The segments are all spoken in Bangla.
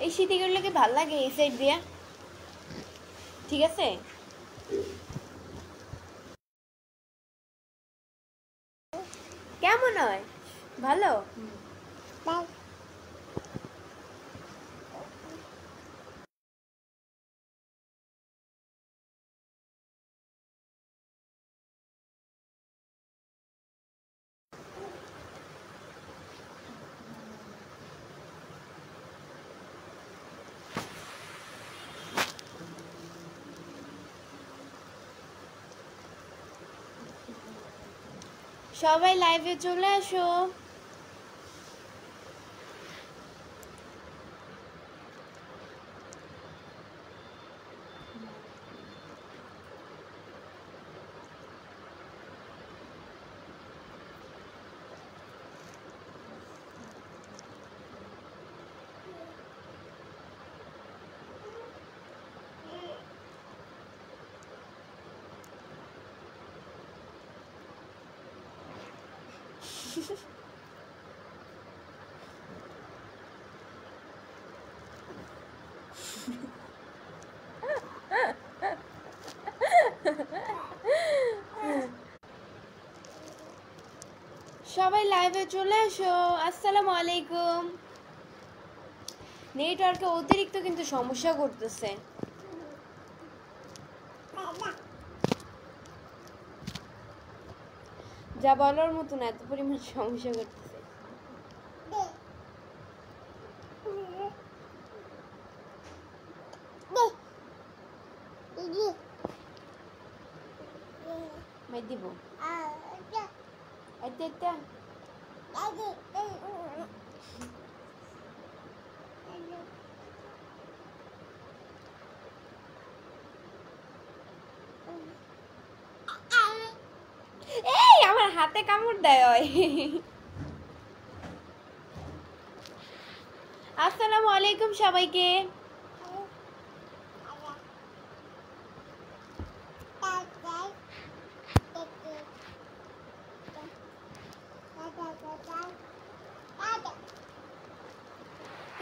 এই শীতে করলে কি ভাল লাগে এই সাইড দিয়া? ঠিক আছে, কেমন হয়? ভালো। সবাই লাইভে চলে আসো। সবাই লাইভে চলে আসো। আসসালামু আলাইকুম। নেটওয়ার্কে অতিরিক্ত কিন্তু সমস্যা করতেছে। যা বলার মতো না, এত পরিমাণ সমস্যা করতেছে। মাই দিব এটা এই আমার হাতে কামড় দেয়। আসসালামু আলাইকুম সবাইকে।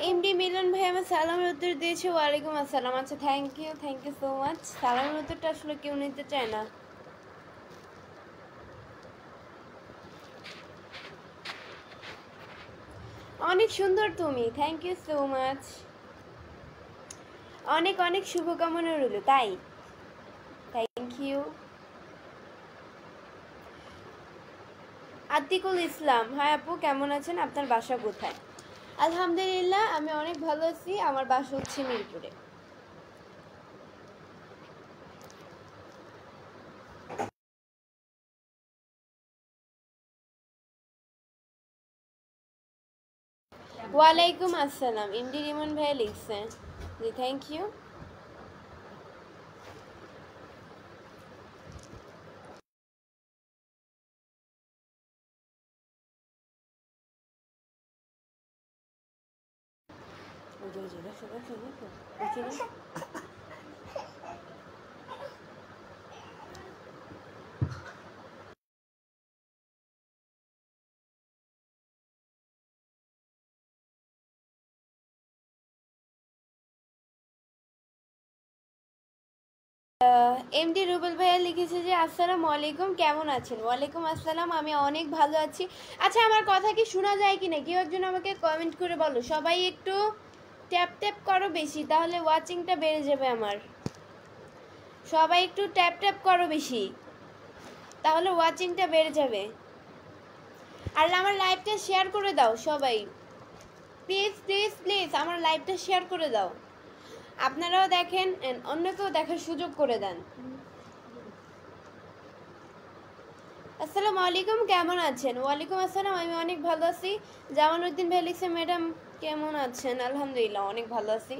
এমডি মিলন ভাই আমার সালামের উত্তর দিয়েছে। ওয়ালাইকুম আসসালাম। আচ্ছা, থ্যাংক ইউ সো মাচ। সালামের উত্তরটা আসলে কেউ নিতে চায় না। অনেক সুন্দর তুমি, থ্যাংক ইউ সো মাচ। অনেক অনেক শুভকামনা রইল। তাই, thank you. Atikul Islam, hi আপু, কেমন আছেন? আপনার বাসা কোথায়? আলহামদুলিল্লাহ, আমি অনেক ভালো আছি। আমার বাসা হচ্ছে মিরপুরে। ওয়ালাইকুম আসসালাম। এমডি রিমন ভাই লিখছে। জি, থ্যাংক ইউ। এমডি রুবেল ভাইয়া লিখেছে যে আসসালামু আলাইকুম, কেমন আছেন? ওয়ালাইকুম আসসালাম, আমি অনেক ভালো আছি। আচ্ছা, আমার কথা কি শোনা যায় কি না? কেউ একজন আমাকে কমেন্ট করে বলো। সবাই একটু ট্যাপ ট্যাপ করো বেশি, তাহলে ওয়াচিংটা বেড়ে যাবে আমার। সবাই একটু ট্যাপ ট্যাপ করো বেশি, তাহলে ওয়াচিংটা বেড়ে যাবে। আর আমার লাইভটা শেয়ার করে দাও সবাই, প্লিজ প্লিজ প্লিজ আমার লাইভটা শেয়ার করে দাও। আপনারাও দেখেন, অন্যকেও দেখার সুযোগ করে দেন। আসসালামু আলাইকুম, কেমন আছেন? ওয়ালাইকুম আসসালাম, আমি অনেক ভালো আছি। জামালউদ্দিন ভাই লিখছে, ম্যাডাম কেমন আছেন? আলহামদুলিল্লাহ, অনেক ভালো আছি।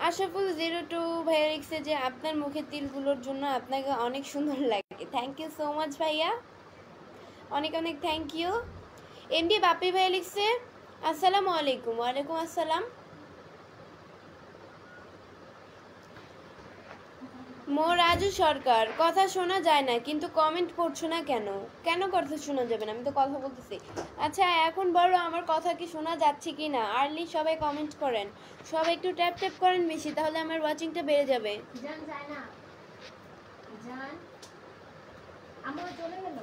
আশাফুল 02 ভাইয়া লিখছে যে আপনার মুখের তিলগুলোর জন্য আপনাকে অনেক সুন্দর লাগে। থ্যাংক ইউ সো মাচ ভাইয়া, অনেক অনেক থ্যাংক ইউ। এমডি বাপি ভাইয়া লিখছে আসসালামু আলাইকুম। ওয়ালাইকুম আসসালাম। রাজু সরকার, কথা শোনা যায় না কিন্তু কমেন্ট করছো না কেন? কেন কথা শোনা যাবে না? আমি তো কথা বলতেছি। আচ্ছা এখন বলো আমার কথা কি শোনা যাচ্ছে কি না? আর্লি সবাই কমেন্ট করেন, সবাই একটু ট্যাপ ট্যাপ করেন বেশি, তাহলে আমার ওয়াচিংটা বেড়ে যাবে। জান যায় না, জান আমরা চলে গেল।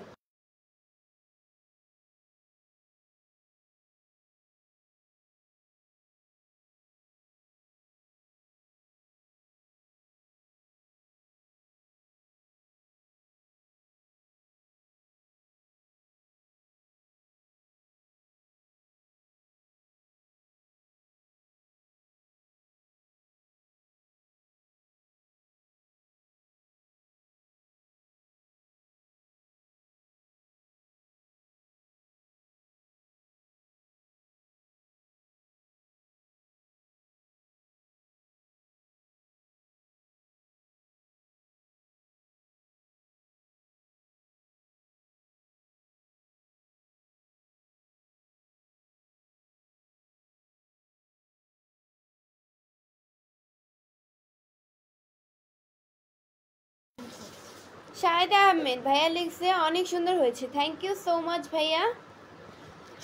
শাহেদ আহমেদ ভাইয়া লিখছে অনেক সুন্দর হয়েছে, থ্যাংক ইউ সো মাচ ভাইয়া।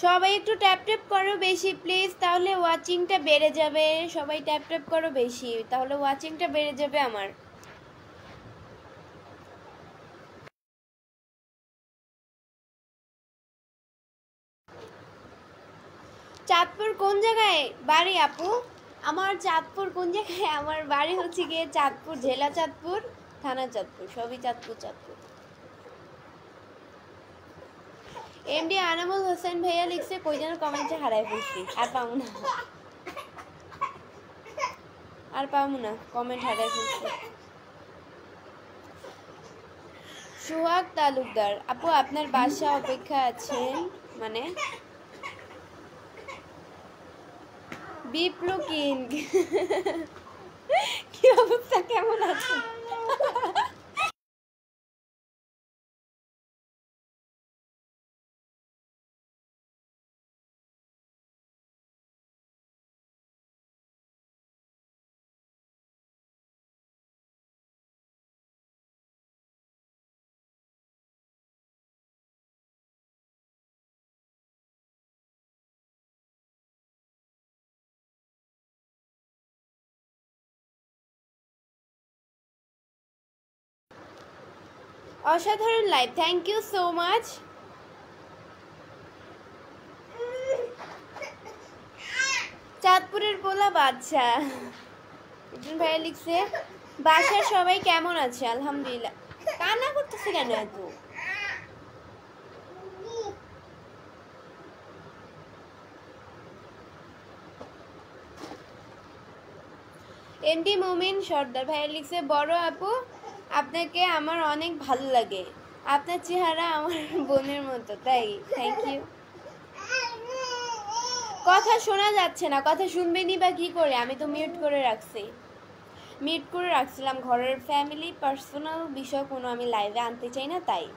সবাই একটু ট্যাপ ট্যাপ করো বেশি প্লিজ, তাহলে ওয়াচিংটা বেড়ে যাবে। সবাই ট্যাপ ট্যাপ করো বেশি, তাহলে ওয়াচিংটা বেড়ে যাবে আমার। চাঁদপুর কোন জায়গায় বাড়ি আপু? আমার চাঁদপুর কোন জায়গায়? আমার বাড়ি হচ্ছে গিয়ে চাঁদপুর, জেলা চাঁদপুর, থানা চাঁদপুর, সবই চাঁদপুর চাঁদপুর। এমডি আনামুল হোসেন ভাইয়া লিখছে কই যেন কমেন্টে হারাই ফেলছি, আর পাবো না, আর পাবো না, কমেন্ট হারাই ফেলছি। সোহাগ তালুকদার, আপু আপনার বাসা অপেক্ষা আছেন মানে? বিপ্লু কিং কি অবস্থা, কেমন আছেন? অসাধারণ live, thank you so much. চাঁদপুরের পোলা বাচ্চা একজন ভাইয়া লিখছে বাসার সবাই কেমন আছে? আলহামদুলিল্লাহ। কান্না করতেছে কেন এত? এমডি মোমিন সর্দার ভাইয়া লিখছে বড় আপু আপনাকে আমার অনেক ভালো লাগে, আপনার চেহারা আমার বোনের মতো, তাই থ্যাংক ইউ। কথা শোনা যাচ্ছে না, কথা শুনবেনি বা কি করে? আমি তো মিউট করে রাখছি, মিউট করে রাখছিলাম, ঘরের ফ্যামিলি পার্সোনাল বিষয় কোনো আমি লাইভে আনতে চাই না তাই।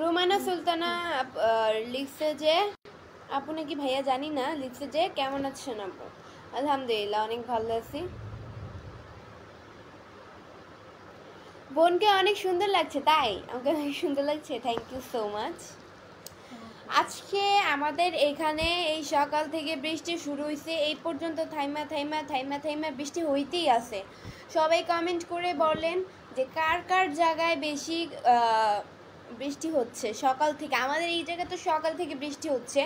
রুমানা সুলতানা লিখছে যে আপু নাকি ভাইয়া জানি না, লিখছে যে কেমন আছেন আপু? আলহামদুলিল্লাহ অনেক ভালো আছি। বোনকে অনেক সুন্দর লাগছে, তাই আমাকে অনেক সুন্দর লাগছে, থ্যাংক ইউ সো মাচ। আজকে আমাদের এখানে এই সকাল থেকে বৃষ্টি শুরু হয়েছে, এই পর্যন্ত থাইমা থাইমা থাইমা থাইমা বৃষ্টি হইতেই আছে। সবাই কমেন্ট করে বলেন যে কার কার জায়গায় বেশি বৃষ্টি হচ্ছে সকাল থেকে। আমাদের এই জায়গায় তো সকাল থেকে বৃষ্টি হচ্ছে,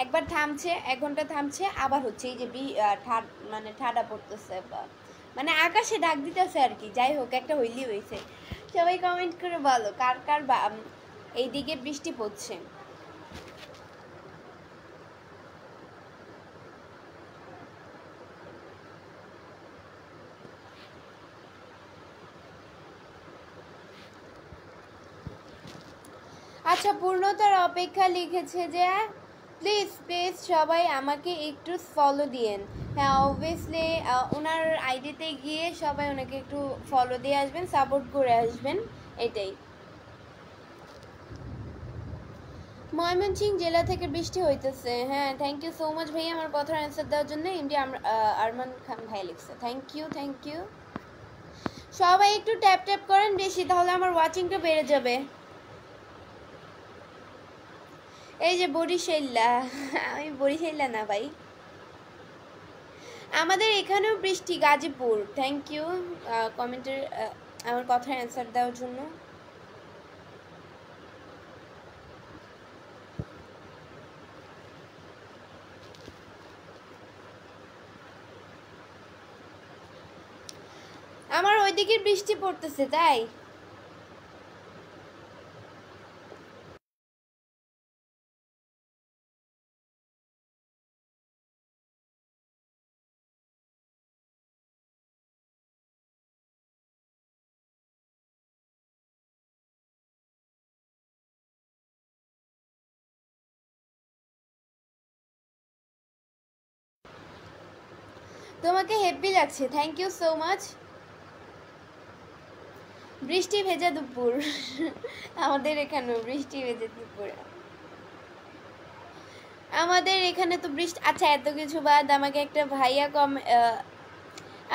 একবার থামছে, 1 ঘন্টা থামছে, আবার হচ্ছে। এই যে মানে ঠাডা পড়তেছে, মানে আকাশে ডাক দিতেছে আর কি। যাই হোক, একটা হইলেই হয়েছে। সবাই কমেন্ট করে বলো কার কার এইদিকে বৃষ্টি পড়ছে। আচ্ছা পূর্ণতার অপেক্ষা লিখেছে যে প্লিজ প্লিজ সবাই আমাকে একটু ফলো দিয়েন। হ্যাঁ অবভিয়াসলি ওনার আইডিতে গিয়ে সবাই ওনাকে একটু ফলো দিয়ে আসবেন, সাপোর্ট করে আসবেন, এটাই। ময়মনসিংহ জেলা থেকে বৃষ্টি হইতেছে। হ্যাঁ, থ্যাংক ইউ সো মাচ ভাইয়া আমার কথার অ্যান্সার দেওয়ার জন্য। এমডি আরমান খান ভাই লিখছে, থ্যাংক ইউ থ্যাংক ইউ। সবাই একটু ট্যাপ ট্যাপ করেন বেশি, তাহলে আমার ওয়াচিংটা বেড়ে যাবে। এই যে বরিশাইল্লা, আমি বরিশাইল্লা না ভাই, আমাদের এখানেও বৃষ্টি, গাজীপুর। থ্যাংক ইউ কমেন্টের আমার কথার অ্যান্সার দেওয়ার জন্য। আমার ওইদিকে বৃষ্টি পড়তেছে তাই। তোমাকে হ্যাপি লাগছে, থ্যাংক ইউ সো মাচ। বৃষ্টি ভেজা দুপুর, আমাদের এখানেও বৃষ্টি ভেজা দুপুর। আমাদের এখানে তো বৃষ্টি। আচ্ছা, এত কিছু বাদ আমাকে একটা ভাইয়া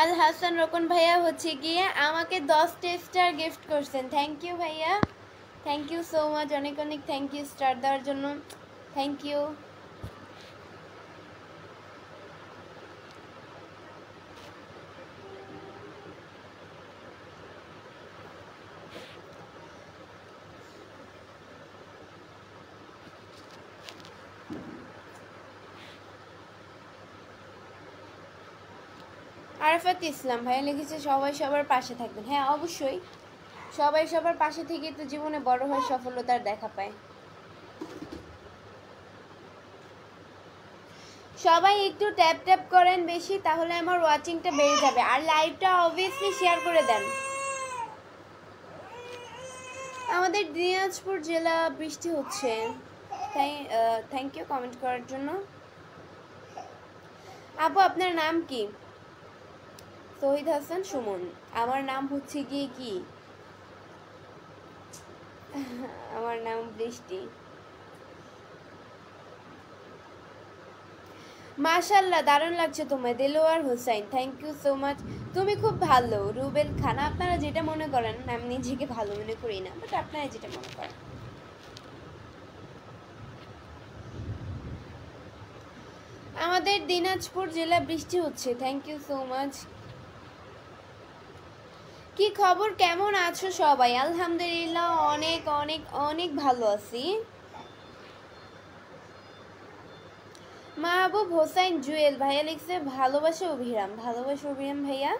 আল হাসান রকন ভাইয়া হচ্ছে গিয়ে আমাকে 10টা স্টার গিফট করছেন। থ্যাংক ইউ ভাইয়া, থ্যাংক ইউ সো মাচ, অনেক অনেক থ্যাংক ইউ স্টার দেওয়ার জন্য, থ্যাংক ইউ। আরাফাত ইসলাম ভাইয়া লিখেছে সবাই সবার পাশে থাকবেন। হ্যাঁ অবশ্যই, সবাই সবার পাশে থেকে তো জীবনে বড় হয়ে সফলতার দেখা পায়। সবাই একটু ট্যাপ ট্যাপ করেন বেশি, তাহলে আমার ওয়াচিংটা বেড়ে যাবে। আর লাইভটা অবভিয়াসলি শেয়ার করে দেন। আমাদের দিনাজপুর জেলা বৃষ্টি হচ্ছে। থ্যাংক ইউ কমেন্ট করার জন্য। আপু আপনার নাম কি? শহীদ হাসান সুমন। আমার নাম হচ্ছে গিয়ে কি, আমার নাম বৃষ্টি। মাশাআল্লাহ, দারুণ লাগছে তোমায়। Delowar Hossain, thank you so much. তুমি খুব ভালো। রুবেল খান, আপনারা যেটা মনে করেন, আমি নিজেকে ভালো মনে করি না, বাট আপনারা যেটা মনে করেন। আমাদের দিনাজপুর জেলা বৃষ্টি হচ্ছে, থ্যাংক ইউ সো মাচ। কি খবর, কেমন আছো সবাই? আলহামদুলিল্লাহ অনেক অনেক অনেক ভালো আছি। মাহবুব হোসাইন জুয়েল ভাইয়া লিখছে ভালোবাসা অভিরাম, ভালোবাসা অভিরাম ভাইয়া।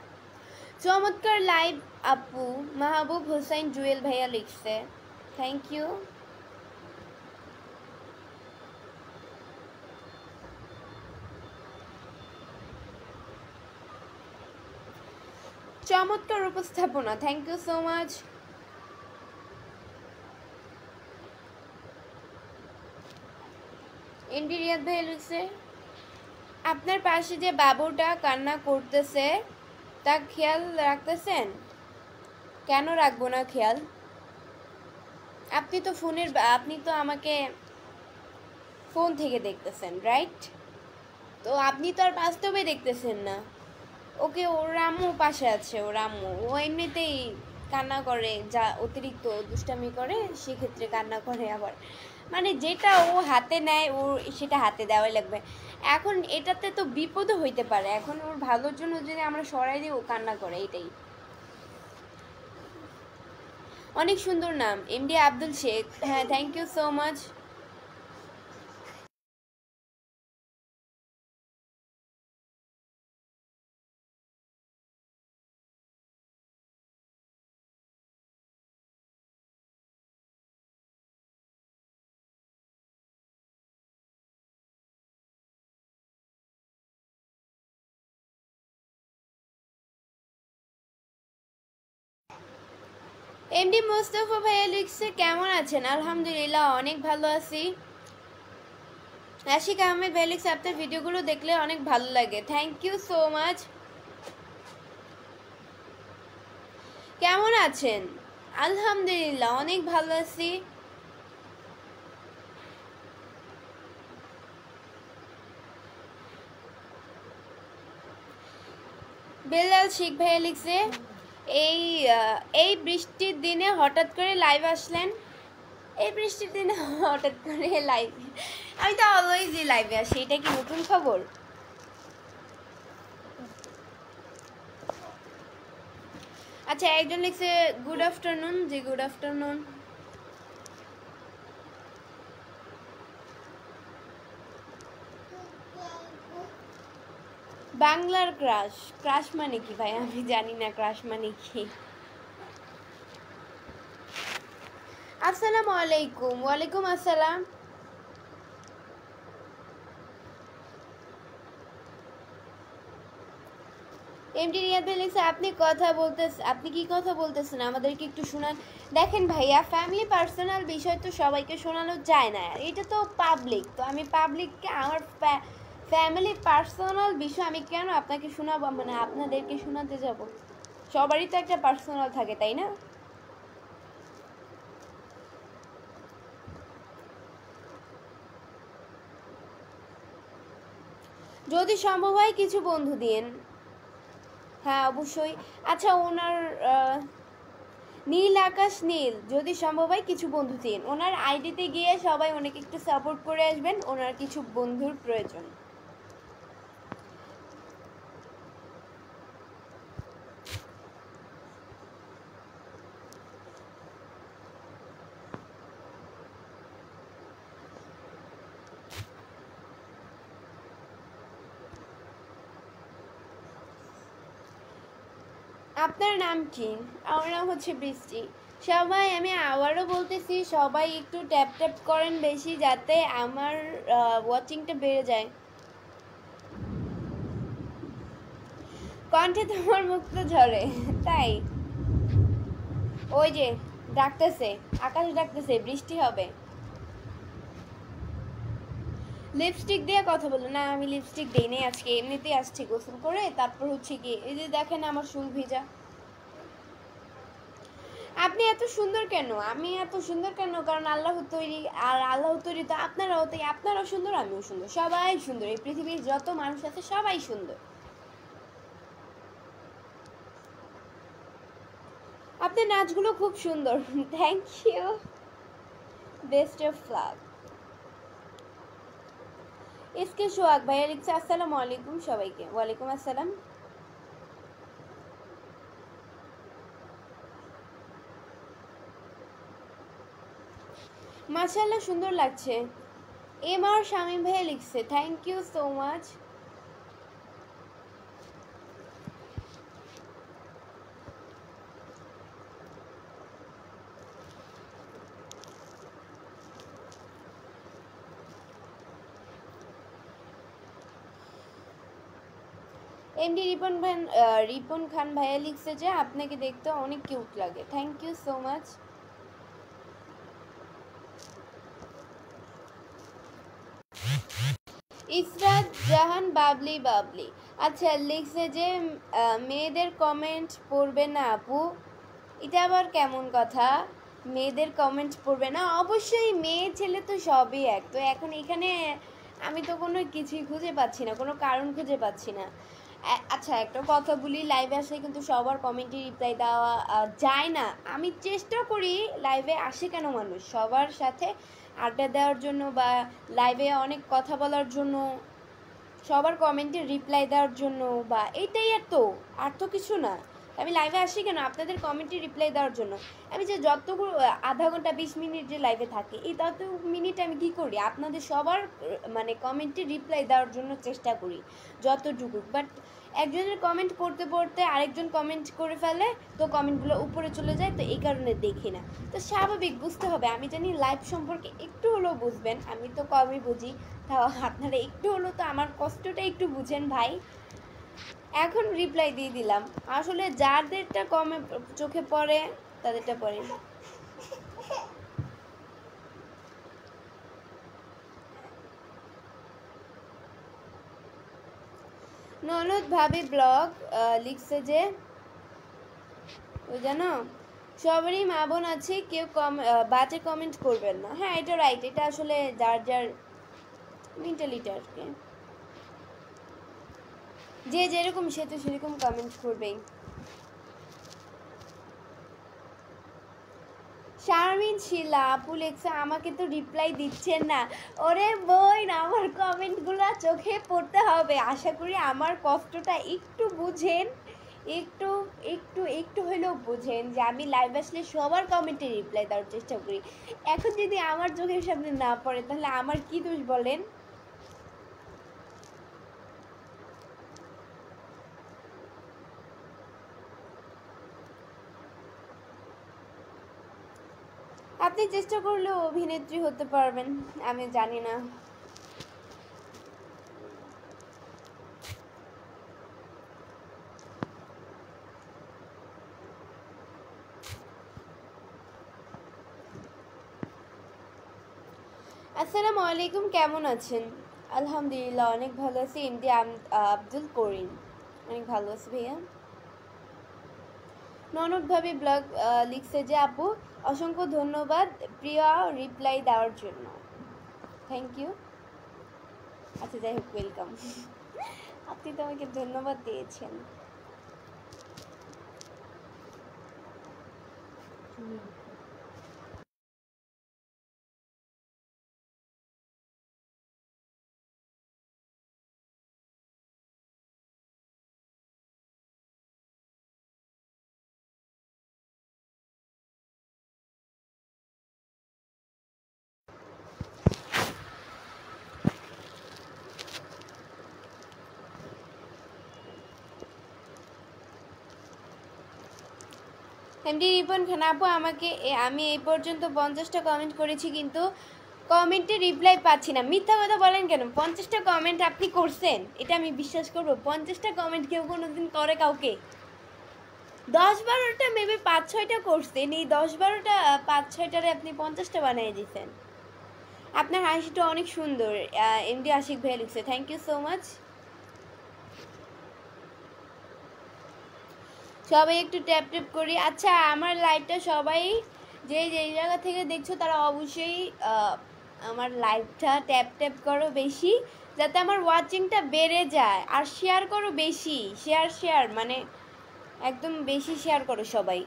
চমৎকার লাইভ আপু, মাহবুব হোসাইন জুয়েল ভাইয়া লিখছে, থ্যাংক ইউ। চমৎকার উপস্থাপনা, thank you so much. ND Riyad ভাই লিখছে আপনার পাশে যে বাবুটা কান্না করতেছে তা খেয়াল রাখতেছেন? কেন রাখবো না খেয়াল? আপনি তো আমাকে ফোন থেকে দেখতেছেন, রাইট? তো আপনি তো আর বাস্তবে দেখতেছেন না। ওকে, ওর আম্মু পাশে আছে, ওর আম্মু, ও এমনিতেই কান্না করে, যা অতিরিক্ত দুষ্টামি করে সেক্ষেত্রে কান্না করে। আবার মানে যেটা ও হাতে নেয় ওর সেটা হাতে দেওয়াই লাগবে। এখন এটাতে তো বিপদও হইতে পারে, এখন ওর ভালোর জন্য যদি আমরা সরাই দিই ও কান্না করে, এটাই। অনেক সুন্দর নাম, এমডি আব্দুল শেখ। হ্যাঁ, thank you so much. MD Mostafa ভাইয়া লিখছে কেমন আছেন? আলহামদুলিল্লাহ অনেক ভালো আছি। আশিক আহমেদ ভাই লিখছে আপনার ভিডিওগুলো দেখলে অনেক ভালো লাগে, থ্যাংক ইউ সো মাচ। কেমন আছেন? আলহামদুলিল্লাহ অনেক ভালো আছি। বেলাল শিখ ভাইয়া লিখছে এই এই বৃষ্টির দিনে হঠাৎ করে লাইভ আসলেন। এই বৃষ্টির দিনে হঠাৎ করে লাইভ, আমি তো অলওয়েজই লাইভে আসি, এটা কি নতুন খবর? আচ্ছা, একজন লিখছে গুড আফটারনুন। জি গুড আফটারনুন। বাংলার ক্রাশ, ক্রাশ মানে কি ভাই? আমি জানি না ক্রাশ মানে কি। আসসালামু আলাইকুম। ওয়ালাইকুম আসসালাম। এমডি রিয়াদ ভাই লিখছে আপনি কি কথা বলতেছেন, আমাদেরকে একটু শোনান। দেখেন ভাইয়া, ফ্যামিলি পার্সোনাল বিষয় তো সবাইকে শোনানো যায় না, এটা তো পাবলিক, তো আমি পাবলিককে আমার ফ্যামিলি পার্সোনাল বিষয় আমি কেন আপনাকে শোনাবো, মানে আপনাদেরকে শোনাতে যাব? সবারই তো একটা পার্সোনাল থাকে, তাই না? যদি সম্ভব হয় কিছু বন্ধু দিন। হ্যাঁ অবশ্যই। আচ্ছা, ওনার নীল আকাশ নীল, যদি সম্ভব হয় কিছু বন্ধু দিন। ওনার আইডিতে গিয়ে সবাই ওনাকে একটু সাপোর্ট করে আসবেন, ওনার কিছু বন্ধুর প্রয়োজন। আপনার নাম কি? আমার নাম হচ্ছে বৃষ্টি। সবাই, আমি আবারও বলতেছি, সবাই একটু ট্যাপ ট্যাপ করেন বেশি, যাতে আমার ওয়াচিংটা বেড়ে যায়। কণ্ঠে তোমার মুক্ত ঝরে, তাই? ওই যে ডাকতেছে, আকাশ ডাকতেছে, বৃষ্টি হবে। লিপস্টিক দিয়ে কথা বলো না, আমি লিপস্টিক দিই নাই আজকে, এমনিতেই আসছি গোসল করে, তারপর হচ্ছে কি এই যে দেখেন আমার চুল ভিজা। আপনি এত সুন্দর কেন? আমি এত সুন্দর কেন? কারণ আল্লাহ তৈরি, আর আল্লাহ তৈরি তো আপনারাও, তাই আপনারাও সুন্দর, আমিও সুন্দর, সবাই সুন্দর, এই পৃথিবীর যত মানুষ আছে সবাই সুন্দর। আপনার নাচগুলো খুব সুন্দর। Thank you, best of luck. SK Sohag ভাইয়া লিখছে আসসালামু আলাইকুম সবাইকে। ওয়ালাইকুম আসসালাম। মাশাআল্লাহ সুন্দর লাগছে। এম আর শামীম ভাইয়া লিখছে thank you so much. MD Ripon Khan ভাইয়া লিখছে যে আপনাকে দেখতে অনেক কিউট লাগে। Thank you so much. Israt Jahan Babli Babli আচ্ছা লিখছে যে মেয়েদের কমেন্ট পড়বে না আপু, এটা আবার কেমন কথা? মেয়েদের কমেন্ট পড়বে না? অবশ্যই, মেয়ে ছেলে তো সবই এক। তো এখন এখানে আমি তো কোনো কিছুই খুঁজে পাচ্ছি না, কোনো কারণ খুঁজে পাচ্ছি না। আচ্ছা একটা কথা বলি, লাইভে আসলে কিন্তু সবার কমেন্টে রিপ্লাই দেওয়া যায় না। আমি চেষ্টা করি, লাইভে আসে কেন মানুষ, সবার সাথে আড্ডা দেওয়ার জন্য বা লাইভে অনেক কথা বলার জন্য, সবার কমেন্টে রিপ্লাই দেওয়ার জন্য, বা এইটাই আর তো কিছু না। আমি লাইভে আসি কেন? আপনাদের কমেন্টে রিপ্লাই দেওয়ার জন্য। আমি যে যতগুলো আধা ঘন্টা 20 মিনিট যে লাইভে থাকি, এই তত মিনিট আমি কী করি, আপনাদের সবার মানে কমেন্টে রিপ্লাই দেওয়ার জন্য চেষ্টা করি যতটুকু। বাট একজনের কমেন্ট পড়তে পড়তে আরেকজন কমেন্ট করে ফেলে, তো কমেন্টগুলো উপরে চলে যায়, তো এই কারণে দেখি না। তো স্বাভাবিক, বুঝতে হবে। আমি জানি লাইভ সম্পর্কে একটু হলেও বুঝবেন, আমি তো কমই বুঝি, তাও আপনারা একটু হলেও তো আমার কষ্টটা একটু বুঝেন ভাই। এখন রিপ্লাই দিয়ে দিলাম, আসলে যাদেরটা কমে চোখে পড়ে তাদেরটা পড়ে। ননদ ভাবি ব্লগ লিখছে যে ওই জানো সবারই মা বোন আছে, কেউ বাজে কমেন্ট করবেন না। হ্যাঁ এটা রাইট, এটা আসলে যার যার মেন্টালিটি আর কি। যে যেরকম সে তো সেরকম কমেন্ট করবেই। শারমিন শিলা আপু লেখছে আমাকে তো রিপ্লাই দিচ্ছেন না। ওরে বোন, আমার কমেন্টগুলো চোখে পড়তে হবে। আশা করি আমার কষ্টটা একটু বুঝেন, একটু একটু একটু হলেও বুঝেন যে আমি লাইভ আসলে সবার কমেন্টে রিপ্লাই দেওয়ার চেষ্টা করি। এখন যদি আমার চোখের সামনে না পড়ে তাহলে আমার কি দোষ বলেন? আপনি চেষ্টা করলেও অভিনেত্রী হতে পারবেন, আমি জানি না। আসসালামু আলাইকুম, কেমন আছেন? আলহামদুলিল্লাহ অনেক ভালো আছি। এমডি আব্দুল করিম, অনেক ভালো আছি ভাইয়া। ননদ ভাবি ব্লগ লিখছে যে আপু অসংখ্য ধন্যবাদ প্রিয়া রিপ্লাই দেওয়ার জন্য। Thank you. আচ্ছা যাই হোক, ওয়েলকাম। আপনি তো আমাকে ধন্যবাদ দিয়েছেন। এমডি রিপন খান আপু আমি এই পর্যন্ত 50টা কমেন্ট করেছি, কিন্তু কমেন্টে রিপ্লাই পাচ্ছি না। মিথ্যা কথা বলেন কেন? 50টা কমেন্ট আপনি করছেন, এটা আমি বিশ্বাস করবো? 50টা কমেন্ট কেউ কোনোদিন করে কাউকে? 10-12টা মেবি 5-6টা করছেন, এই 10-12টা 5-6টারে আপনি 50টা বানিয়ে দিয়েছেন। আপনার হাসিটা অনেক সুন্দর, এমডি আশিক ভাইয়া লিখছে, থ্যাংক ইউ সো মাচ। সবাই একটু ট্যাপ ট্যাপ করি। আচ্ছা, আমার লাইভটা সবাই যে যেই জায়গা থেকে দেখছো তারা অবশ্যই আমার লাইভটা ট্যাপ ট্যাপ করো বেশি, যাতে আমার ওয়াচিংটা বেড়ে যায়। আর শেয়ার করো বেশি, শেয়ার মানে একদম বেশি শেয়ার করো সবাই।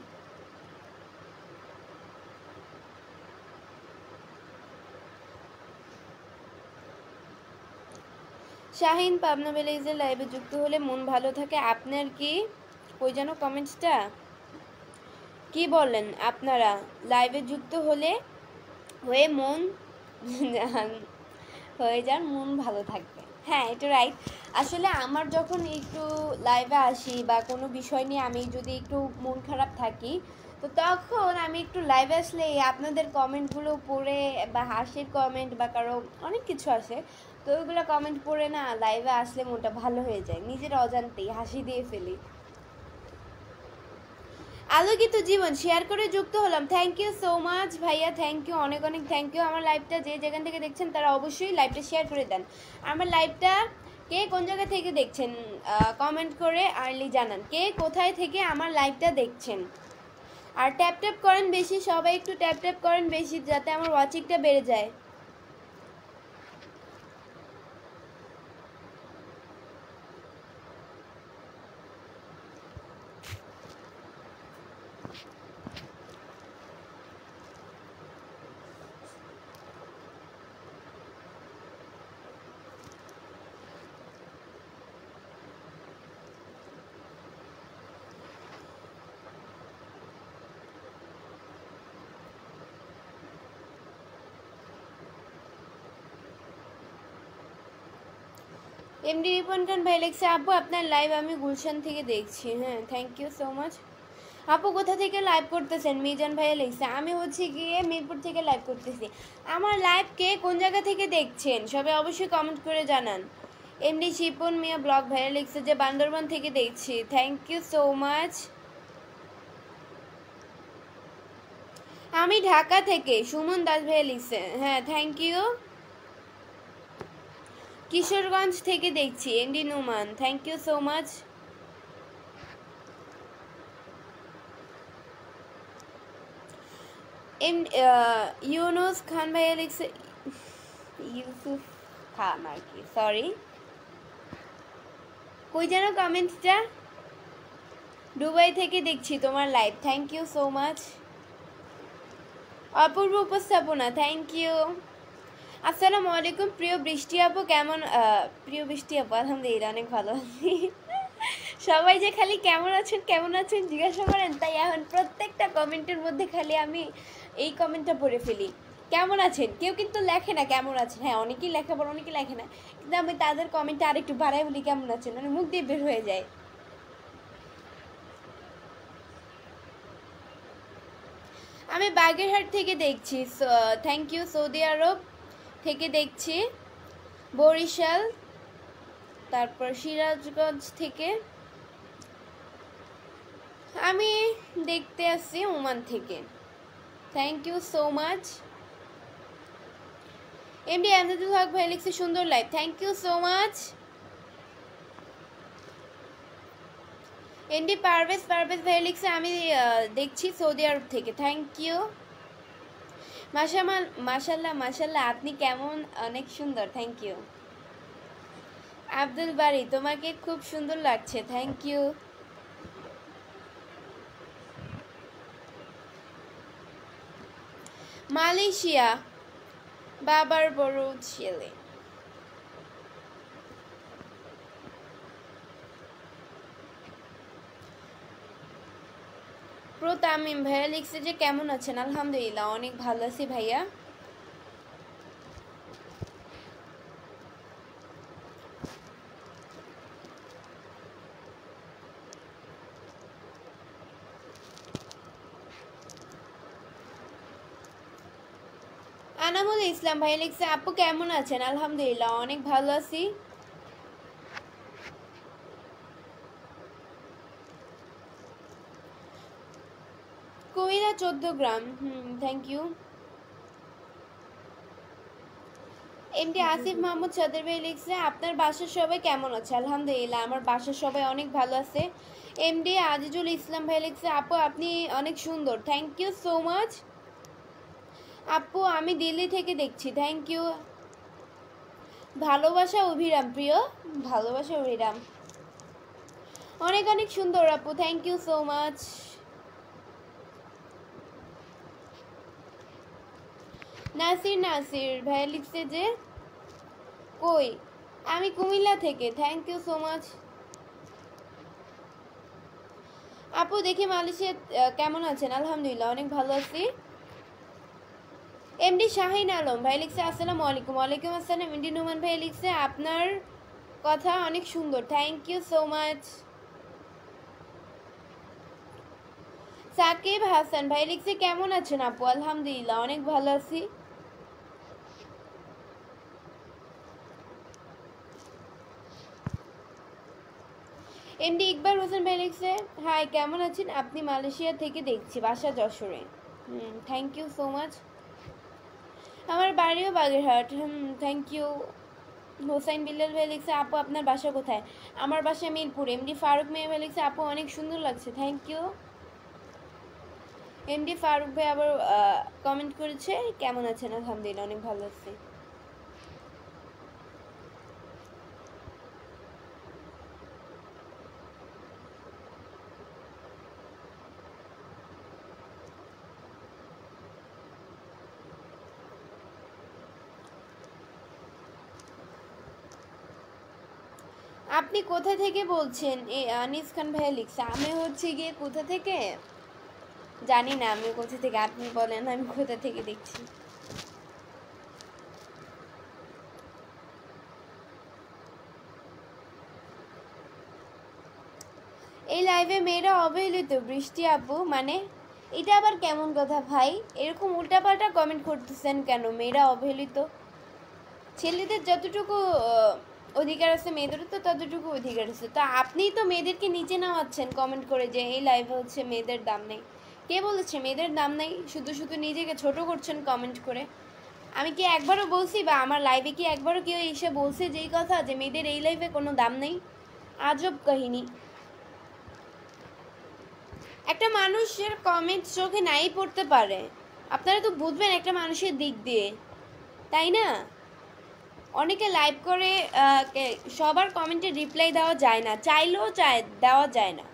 শাহিন পাবনা ভিলেজের লাইভে যুক্ত হলে মন ভালো থাকে। আপনার কি কই যেন কমেন্টসটা কি বললেন? আপনারা লাইভে যুক্ত হয়ে মন হয়ে যান, মন ভালো থাকবে। হ্যাঁ, এটা রাইট। আসলে আমার যখন একটু লাইভে আসি বা কোনো বিষয় নিয়ে আমি যদি একটু মন খারাপ থাকি, তো তখন আমি একটু লাইভে আসলে আপনাদের কমেন্টগুলো পড়ে বা হাসির কমেন্ট বা কারো অনেক কিছু আসে, তো ওইগুলো কমেন্ট পড়ে না লাইভে আসলে মনটা ভালো হয়ে যায়, নিজের অজান্তেই হাসি দিয়ে ফেলি। আলোকিত জীবন শেয়ার করে যুক্ত হলাম, থ্যাংক ইউ সো মাচ ভাইয়া, থ্যাংক ইউ, অনেক অনেক থ্যাংক ইউ। আমার লাইভটা যে যেখান থেকে দেখছেন তারা অবশ্যই লাইভটা শেয়ার করে দেন। আমার লাইভটা কে কোন জায়গা থেকে দেখছেন কমেন্ট করে আর্লি জানান, কে কোথায় থেকে আমার লাইভটা দেখছেন। আর ট্যাপ ট্যাপ করেন বেশি, সবাই একটু ট্যাপ ট্যাপ করেন বেশি, যাতে আমার ওয়াচিংটা বেড়ে যায়। এমডি রিপন খান ভাই লিখছে আপু আপনার লাইভ আমি গুলশান থেকে দেখছি। হ্যাঁ, থ্যাংক ইউ সো মাচ। আপু কোথা থেকে লাইভ করতেছেন? মিজান ভাইয়া লিখছে আমি হচ্ছে গিয়ে মিরপুর থেকে লাইভ করতেছি। আমার লাইভ কে কোন জায়গা থেকে দেখছেন সবাই অবশ্যই কমেন্ট করে জানান। এমডি শিপন মিয়া ব্লগ ভাইয়া লিখছে যে বান্দরবান থেকে দেখছি, থ্যাংক ইউ সো মাচ। আমি ঢাকা থেকে, সুমন দাস ভাইয়া লিখছে, হ্যাঁ থ্যাংক ইউ। কিশোরগঞ্জ থেকে দেখছি, MD Numan, thank you so much. Yunus Khan ভাইয়া লিখছে, ইউসুফ খান আর কি, সরি। কই যেন কমেন্টসটা? দুবাই থেকে দেখছি তোমার live, thank you so much. অপূর্ব উপস্থাপনা, থ্যাংক ইউ। আসসালামু আলাইকুম প্রিয় বৃষ্টি আপু, কেমন? প্রিয় বৃষ্টি আপু আলহামদুলিল্লাহ অনেক ভালো আছি। সবাই যে খালি কেমন আছেন জিজ্ঞাসা করেন, তাই এখন প্রত্যেকটা কমেন্টের মধ্যে খালি আমি এই কমেন্টটা পড়ে ফেলি, কেমন আছেন। কেউ কিন্তু লেখে না কেমন আছেন, হ্যাঁ অনেকেই লেখে আবার অনেকেই লেখে না, কিন্তু আমি তাদের কমেন্টে আরেকটু বাড়াই বলি কেমন আছেন, মানে মুখ দিয়ে বের হয়ে যায়। আমি বাগেরহাট থেকে দেখছি, থ্যাংক ইউ। সৌদি আরব থেকে দেখছি, বরিশাল, তারপর সিরাজগঞ্জ থেকে। আমি দেখতে আসছি ওমান থেকে, thank you so much. MD Amjadul Haque ভাই লিখছে সুন্দর live, thank you so much. MD Parvez ভাই লিখছে আমি দেখছি সৌদি আরব থেকে, থ্যাংক ইউ। মাশাল্লাহ আপনি কেমন? অনেক সুন্দর, থ্যাংক ইউ। আব্দুল বাড়ি তোমাকে খুব সুন্দর লাগছে, থ্যাংক ইউ। মালয়েশিয়া, বাবার বড় ছেলে। তামিম ভাইয়া লিখছে যে কেমন আছেন? আলহামদুলিল্লাহ অনেক ভালো আছি ভাইয়া। আনামুল ইসলাম ভাই লিখছে আপু কেমন আছেন? আলহামদুলিল্লাহ অনেক ভালো আছি। কুমিল্লা 14 গ্রাম, thank you. MD Asif Mahmud Sader ভাই লিখছে আপনার বাসার সবাই কেমন আছে? আলহামদুলিল্লাহ আমার বাসার সবাই অনেক ভালো আছে। এমডি আজিজুল ইসলাম ভাই লিখছে আপু আপনি অনেক সুন্দর, থ্যাংক ইউ সো মাচ। আপু আমি দিল্লি থেকে দেখছি, থ্যাংক ইউ। ভালোবাসা অভিরাম, প্রিয় ভালোবাসা অভিরাম অনেক অনেক সুন্দর আপু, thank you so much. Nasir ভাই লিখছে যে কই, আমি কুমিল্লা থেকে, থ্যাংক ইউ সো মাচ। আপু দেখি মালয়েশিয়া কেমন আছেন? আলহামদুলিল্লাহ অনেক ভালো আছি। এমডি শাহিন আলম ভাই লিখছে আসসালামু আলাইকুম। ওয়ালাইকুম আসসালাম। এমডি নুমান ভাই লিখছে আপনার কথা অনেক সুন্দর, thank you so much. Sakib Hasan ভাই লিখছে কেমন আছেন আপু? আলহামদুলিল্লাহ অনেক ভালো আছি। এমডি ইকবাল হোসেন ভাই লিখছে হাই কেমন আছেন আপনি? মালয়েশিয়া থেকে দেখছি, বাসা যশোরে, থ্যাংক ইউ সো মাচ। আমার বাড়িও বাগেরহাট, থ্যাংক ইউ। হোসাইন বিল্লাল ভাই লিখছে আপু আপনার বাসা কোথায়? আমার বাসা মিরপুর। এমডি ফারুক মেয়ে ভাই লিখছে আপু অনেক সুন্দর লাগছে, থ্যাংক ইউ। এমডি ফারুক ভাই আবার কমেন্ট করেছে কেমন আছেন? আলহামদুলিল্লাহ অনেক ভালো আছি। আপনি কোথা থেকে বলছেন? আনিস খান ভাইয়া লিখছে আমি হচ্ছে গিয়ে কোথা থেকে জানি না, আমি কোথা থেকে, আপনি বলেন আমি কোথা থেকে দেখছি। এই লাইভে মেয়েরা অবহেলিত বৃষ্টি আপু, মানে এটা আবার কেমন কথা ভাই? এরকম উল্টাপাল্টা কমেন্ট করতেছেন কেন? মেয়েরা অবহেলিত, ছেলেদের যতটুকু অধিকার আছে মেয়েদেরও তো ততটুকু অধিকার আছে। তো আপনিই তো মেয়েদেরকে নিচে নামাচ্ছেন কমেন্ট করে যে এই লাইভে হচ্ছে মেয়েদের দাম নেই। কে বলেছে মেয়েদের দাম নেই? শুধু শুধু নিজেকে ছোট করছেন কমেন্ট করে। আমি কি একবারও বলছি, বা আমার লাইভে কি একবারও কেউ এসে বলছে যেই কথা যে মেয়েদের এই লাইভে কোনো দাম নেই? আজব কাহিনী। একটা মানুষের কমেন্ট চোখে নাই পড়তে পারে, আপনারা তো বুঝবেন একটা মানুষের দিক দিয়ে, তাই না? অনেকে লাইভ করে সবার কমেন্টে রিপ্লাই দেওয়া যায় না, চাইলেও দেওয়া যায় না।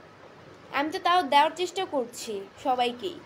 আমি তো তাও দেওয়ার চেষ্টা করছি সবাইকেই।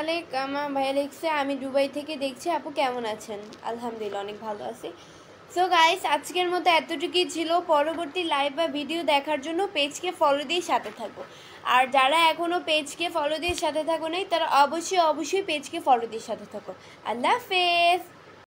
আলেক আমার ভাইয়া লিখছে আমি দুবাই থেকে দেখছি, আপু কেমন আছেন? আলহামদুলিল্লাহ অনেক ভালো আছি। সো গাইস, আজকের মতো এতটুকুই ছিল। পরবর্তী লাইভ বা ভিডিও দেখার জন্য পেজকে ফলো দিয়ে সাথে থাকো। আর যারা এখনও পেজকে ফলো দিয়ে সাথে থাকো নাই, তারা অবশ্যই পেজকে ফলো দিয়ে সাথে থাকো। আল্লাহ হাফেজ।